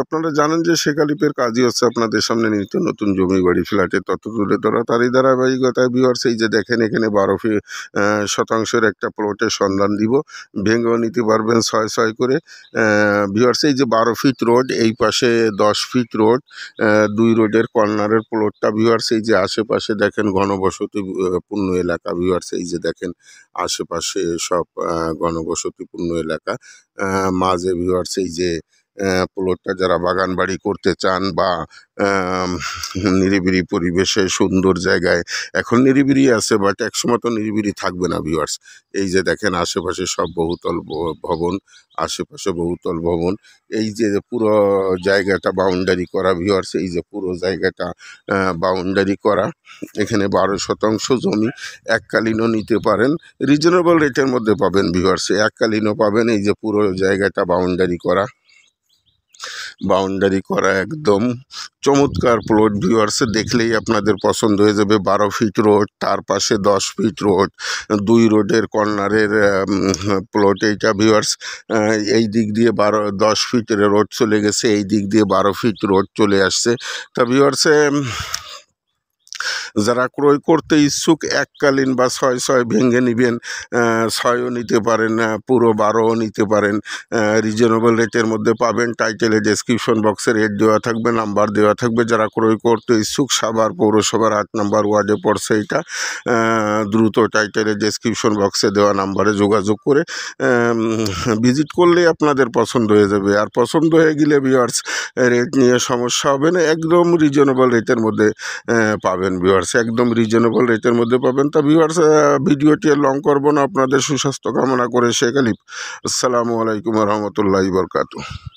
আপনারা জানেন যে শেখ আলিফের কাজই হচ্ছে আপনাদের সামনে নিত্য নতুন জমি বাড়ি ফ্ল্যাটের তথ্য তুলে ধরা। তারই ধারাবাহিকতায় ভিউয়ার্স এই যে দেখেন এখানে 12 শতাংশের একটা প্লটের সন্ধান দিব, ভেঙেও নিতে পারবেন 6 করে। ভিউয়ার্স এই যে 12 ফিট রোড, এই পাশে 10 ফিট রোড, 2 রোডের কর্নারের প্লটটা। ভিউয়ার্স এই যে আশেপাশে দেখেন ঘনবসতিপূর্ণ এলাকা। ভিউয়ার্স এই যে দেখেন আশেপাশে সব ঘনবসতিপূর্ণ এলাকা। মাঝে ভিউয়ার্স এই যে প্লটটা যারা বাগান বাড়ি করতে চান বা নিরিবিলি পরিবেশে সুন্দর জায়গায়, এখন নিরিবিলি আছে বাট একসময় তো নিরিবিলি থাকবে না। ভিউয়ার্স এই যে দেখেন আশেপাশে সব বহুতল ভবন, আশেপাশে বহুতল ভবন। এই যে পুরো জায়গাটা বাউন্ডারি করা। ভিউয়ার্স এই যে পুরো জায়গাটা বাউন্ডারি করা। এখানে 12 শতাংশ জমি এককালীনও নিতে পারেন, রিজনেবল রেটের মধ্যে পাবেন। ভিউয়ার্স এককালীনও পাবেন। এই যে পুরো জায়গাটা বাউন্ডারি করা একদম চমৎকার প্লট। ভিউয়ার্স দেখলেই আপনাদের পছন্দ হয়ে যাবে। 12 ফিট রোড, তার পাশে 10 ফিট রোড, 2 রোডের কর্নারের প্লট এইটা। ভিউয়ার্স এই দিক দিয়ে 10 ফিটের রোড চলে গেছে, এই দিক দিয়ে 12 ফিট রোড চলে আসছে। তা ভিউয়ার্স যারা ক্রয় করতে ইচ্ছুক এককালীন বা 6 ভেঙে নেবেন, 6ও নিতে পারেন, পুরো 12ও নিতে পারেন, রিজনেবল রেটের মধ্যে পাবেন। টাইটেলে ডেসক্রিপশন বক্সে রেট দেওয়া থাকবে, নাম্বার দেওয়া থাকবে। যারা ক্রয় করতে ইচ্ছুক, সাভার পৌরসভার 8 নম্বর ওয়ার্ডে পড়ছে এটা। দ্রুত টাইটেলে ডেসক্রিপশন বক্সে দেওয়া নাম্বারে যোগাযোগ করে ভিজিট করলে আপনাদের পছন্দ হয়ে যাবে। আর পছন্দ হয়ে গেলে ভিউয়ার্স রেট নিয়ে সমস্যা হবে না, একদম রিজনেবল রেটের মধ্যে পাবেন। ভিউয়ার্স একদম রিজনেবল রেটের মধ্যে পাবেন। তা ভিউয়ার্স ভিডিওটি লং করব না, আপনাদের সুস্বাস্থ্য কামনা করে শেখ আলিফ। আসসালামু আলাইকুম রহমতুল্লাহি বরকাতুহু।